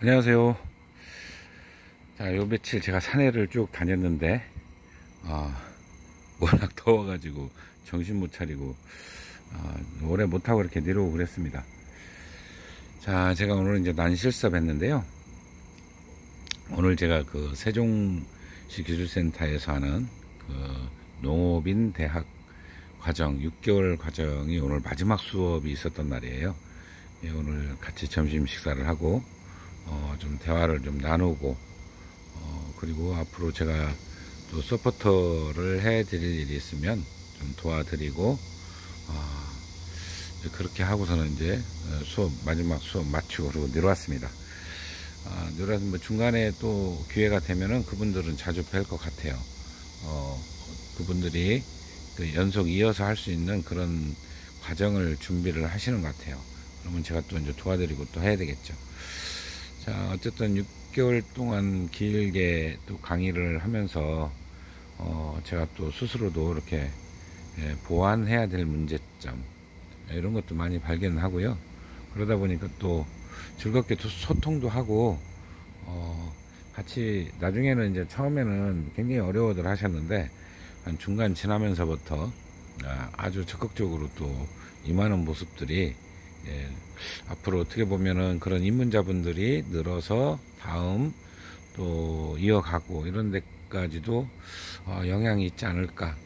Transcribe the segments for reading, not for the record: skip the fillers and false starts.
안녕하세요. 자, 요 며칠 제가 산에를 쭉 다녔는데, 워낙 더워가지고 정신 못 차리고, 오래 못하고 이렇게 내려오고 그랬습니다. 자, 제가 오늘 이제 난실섭 했는데요. 오늘 제가 그 세종시 기술센터에서 하는 그 농업인 대학 과정, 6개월 과정이 오늘 마지막 수업이 있었던 날이에요. 예, 오늘 같이 점심 식사를 하고, 좀 대화를 좀 나누고, 그리고 앞으로 제가 또 서포터를 해드릴 일이 있으면 좀 도와드리고, 그렇게 하고서는 이제 마지막 수업 마치고 그러고 내려왔습니다. 내려와서 뭐 중간에 또 기회가 되면은 그분들은 자주 뵐 것 같아요. 그분들이 그 연속 이어서 할 수 있는 그런 과정을 준비를 하시는 것 같아요. 그러면 제가 또 이제 도와드리고 또 해야 되겠죠. 자, 어쨌든 6개월 동안 길게 또 강의를 하면서, 제가 또 스스로도 이렇게, 보완해야 될 문제점, 이런 것도 많이 발견하고요. 그러다 보니까 또 즐겁게 또 소통도 하고, 같이, 나중에는 이제 처음에는 굉장히 어려워들 하셨는데, 한 중간 지나면서부터 아주 적극적으로 또 임하는 모습들이, 예, 앞으로 어떻게 보면은 그런 입문자분들이 늘어서 다음 또 이어가고 이런 데까지도 영향이 있지 않을까.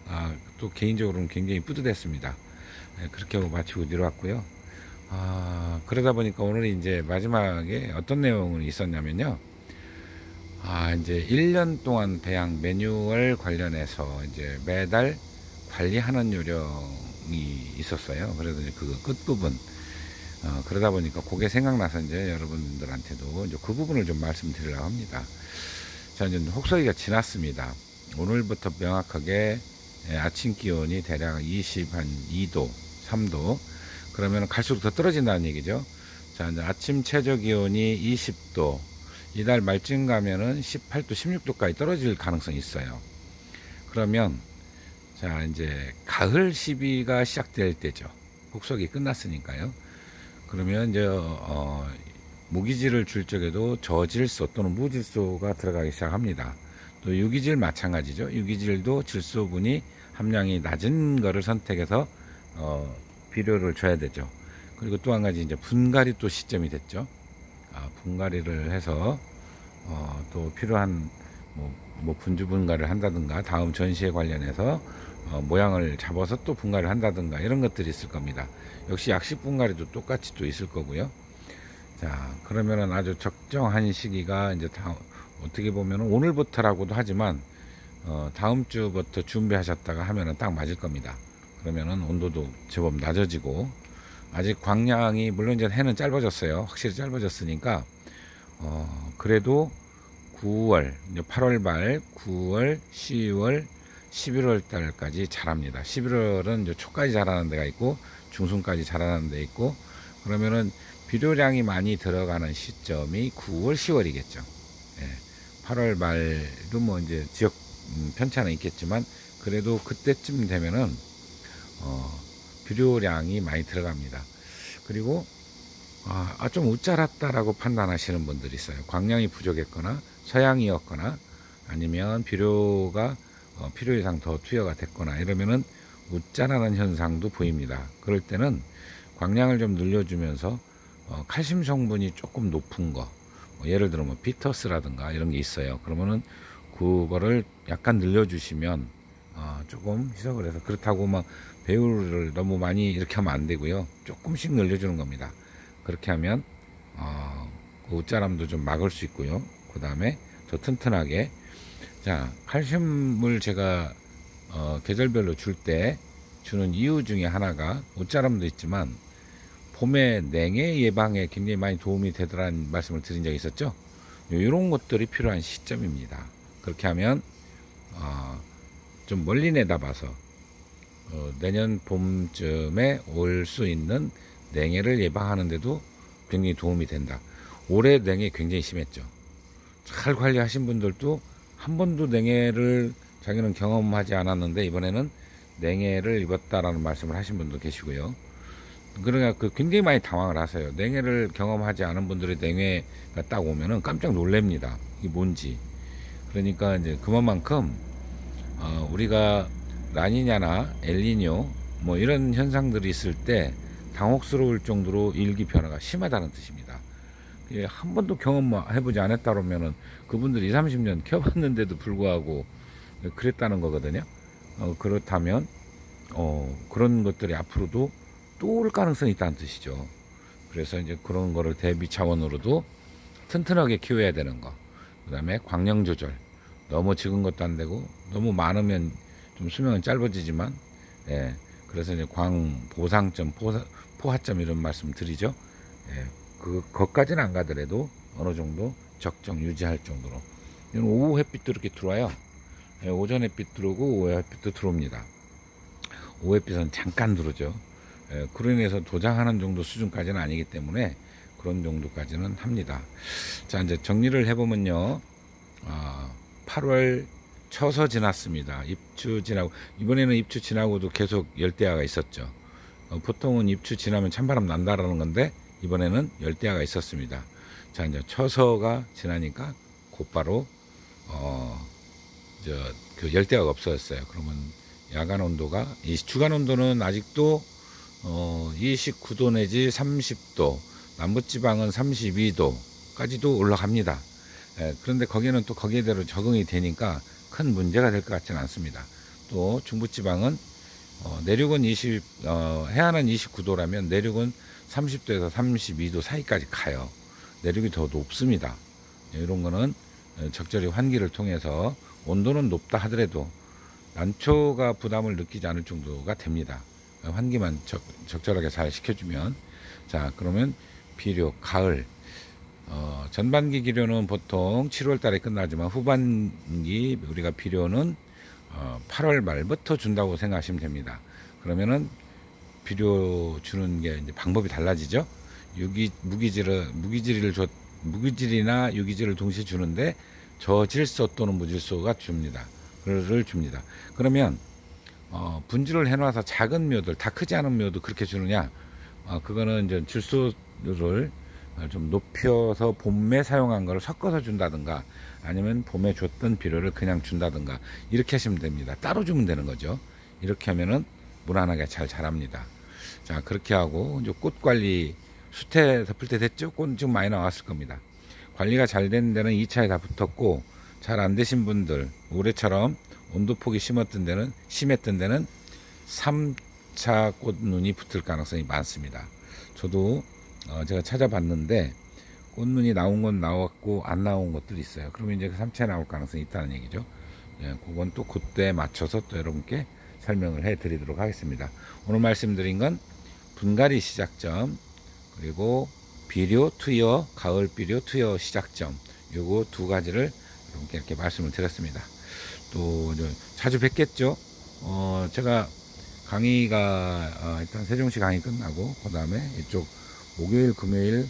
또 개인적으로는 굉장히 뿌듯했습니다. 예, 그렇게 하고 마치고 내려왔고요. 그러다 보니까 오늘 이제 마지막에 어떤 내용이 있었냐면요. 이제 1년 동안 배양 매뉴얼 관련해서 이제 매달 관리하는 요령이 있었어요. 그래서 이제 그 끝부분, 그러다 보니까 그게 생각나서 이제 여러분들한테도 이제 그 부분을 좀 말씀드리려고 합니다. 자, 이제 혹서기가 지났습니다. 오늘부터 명확하게 아침 기온이 대략 22도, 3도. 그러면 갈수록 더 떨어진다는 얘기죠. 자, 이제 아침 최저 기온이 20도. 이달 말쯤 가면은 18도, 16도까지 떨어질 가능성이 있어요. 그러면, 자, 이제 가을 시비가 시작될 때죠. 혹서기 끝났으니까요. 그러면 이제 무기질을 줄 적에도 저질소 또는 무질소가 들어가기 시작합니다. 또 유기질 마찬가지죠. 유기질도 질소분이 함량이 낮은 거를 선택해서 비료를 줘야 되죠. 그리고 또 한 가지 이제 분갈이 또 시점이 됐죠. 분갈이를 해서 또 필요한 뭐 분주 분갈이를 한다든가 다음 전시에 관련해서 모양을 잡아서 또 분갈이를 한다든가 이런 것들이 있을 겁니다. 역시 약식 분갈이도 똑같이 또 있을 거고요. 자, 그러면은 아주 적정한 시기가 이제 어떻게 보면 오늘부터라고도 하지만 다음 주부터 준비하셨다가 하면은 딱 맞을 겁니다. 그러면은 온도도 제법 낮아지고 아직 광량이 물론 이제 해는 짧아졌어요. 확실히 짧아졌으니까 그래도 9월, 이제 8월 말, 9월, 10월, 11월 달까지 자랍니다. 11월은 이제 초까지 자라는 데가 있고 중순까지 자라는 데 있고 그러면은 비료량이 많이 들어가는 시점이 9월, 10월이겠죠. 예, 8월 말도 뭐 이제 지역 편차는 있겠지만 그래도 그때쯤 되면은 비료량이 많이 들어갑니다. 그리고 좀 우짜랐다라고 판단하시는 분들이 있어요. 광량이 부족했거나 서양이었거나 아니면 비료가 필요 이상 더 투여가 됐거나 이러면은 우짜라는 현상도 보입니다. 그럴 때는 광량을 좀 늘려주면서 칼슘 성분이 조금 높은 거, 예를 들어 뭐 비터스라든가 이런 게 있어요. 그러면은 그거를 약간 늘려주시면 조금 희석을 해서 그렇다고 막 배율을 너무 많이 이렇게 하면 안 되고요. 조금씩 늘려주는 겁니다. 그렇게 하면 그 웃자람도 좀 막을 수 있고요. 그 다음에 더 튼튼하게. 자, 칼슘을 제가 계절별로 줄 때 주는 이유 중에 하나가 웃자람도 있지만 봄에 냉해 예방에 굉장히 많이 도움이 되더라는 말씀을 드린 적이 있었죠. 이런 것들이 필요한 시점입니다. 그렇게 하면 좀 멀리 내다봐서 내년 봄쯤에 올 수 있는 냉해를 예방하는데도 굉장히 도움이 된다. 올해 냉해 굉장히 심했죠. 잘 관리하신 분들도 한 번도 냉해를 자기는 경험하지 않았는데 이번에는 냉해를 입었다라는 말씀을 하신 분도 계시고요. 그러니까 굉장히 많이 당황을 하세요. 냉해를 경험하지 않은 분들이 냉해가 딱 오면은 깜짝 놀랍니다. 이게 뭔지. 그러니까 이제 그만큼 우리가 라니냐나 엘니뇨 뭐 이런 현상들이 있을 때 당혹스러울 정도로 일기 변화가 심하다는 뜻입니다. 예, 한 번도 경험해보지 않았다 그러면은 그분들이 20, 30년 켜봤는데도 불구하고 그랬다는 거거든요. 그렇다면 그런 것들이 앞으로도 또 올 가능성이 있다는 뜻이죠. 그래서 이제 그런 거를 대비 차원으로도 튼튼하게 키워야 되는 거. 그 다음에 광량 조절. 너무 적은 것도 안 되고 너무 많으면 좀 수명은 짧아지지만, 예, 그래서 이제 광 보상점, 포화점 이런 말씀 드리죠. 예, 그것까지는 안 가더라도 어느 정도 적정 유지할 정도로. 오후 햇빛도 이렇게 들어와요. 예, 오전 햇빛 들어오고 오후 햇빛도 들어옵니다. 오후 햇빛은 잠깐 들어오죠. 예, 그로 인해서 도장하는 정도 수준까지는 아니기 때문에 그런 정도까지는 합니다. 자, 이제 정리를 해보면요. 8월 처서 지났습니다. 입추 지나고, 이번에는 입추 지나고도 계속 열대야가 있었죠. 보통은 입추 지나면 찬바람 난다라는 건데, 이번에는 열대야가 있었습니다. 자, 이제 처서가 지나니까 곧바로, 그 열대야가 없어졌어요. 그러면 야간 온도가, 주간 온도는 아직도, 29도 내지 30도, 남부지방은 32도까지도 올라갑니다. 예, 그런데 거기는 또 거기에대로 적응이 되니까 큰 문제가 될 것 같지는 않습니다. 또 중부지방은 내륙은 해안은 29도라면 내륙은 30도에서 32도 사이까지 가요. 내륙이 더 높습니다. 예, 이런 거는 적절히 환기를 통해서 온도는 높다 하더라도 난초가 부담을 느끼지 않을 정도가 됩니다. 환기만 적절하게 잘 시켜주면. 자, 그러면 비료, 가을. 전반기 기료는 보통 7월 달에 끝나지만 후반기 우리가 비료는 8월 말부터 준다고 생각하시면 됩니다. 그러면은 비료 주는 게 이제 방법이 달라지죠. 무기질이나 유기질을 동시에 주는데 저질소 또는 무질소가 줍니다. 를 줍니다. 그러면 분질을 해놔서 작은 묘들, 다 크지 않은 묘도 그렇게 주느냐? 그거는 이제 질소를 좀 높여서 봄에 사용한 거를 섞어서 준다든가, 아니면 봄에 줬던 비료를 그냥 준다든가, 이렇게 하시면 됩니다. 따로 주면 되는 거죠. 이렇게 하면은 무난하게 잘 자랍니다. 자, 그렇게 하고 이제 꽃 관리, 수태 덮을 때 됐죠? 꽃 지금 많이 나왔을 겁니다. 관리가 잘 되는 데는 2차에 다 붙었고, 잘 안 되신 분들, 올해처럼 온도폭이 심했던 데는 3차 꽃눈이 붙을 가능성이 많습니다. 저도 제가 찾아봤는데 꽃눈이 나온 건 나왔고 안 나온 것들이 있어요. 그러면 이제 3차에 나올 가능성이 있다는 얘기죠. 예, 그건 또 그때에 맞춰서 또 여러분께 설명을 해 드리도록 하겠습니다. 오늘 말씀드린 건 분갈이 시작점, 그리고 비료 투여, 가을 비료 투여 시작점, 요거 두 가지를 여러분께 이렇게 말씀을 드렸습니다. 또 자주 뵙겠죠. 제가 강의가 일단 세종시 강의 끝나고 그 다음에 이쪽 목요일 금요일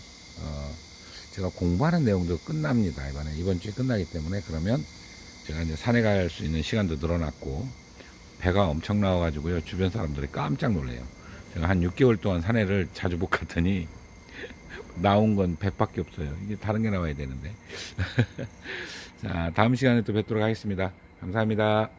제가 공부하는 내용도 끝납니다. 이번 주에 끝나기 때문에, 그러면 제가 이제 산에 갈 수 있는 시간도 늘어났고 배가 엄청 나와 가지고요, 주변 사람들이 깜짝 놀래요. 제가 한 6개월 동안 산에를 자주 못 갔더니 나온 건 배밖에 없어요. 이게 다른 게 나와야 되는데. 자, 다음 시간에 또 뵙도록 하겠습니다. 감사합니다.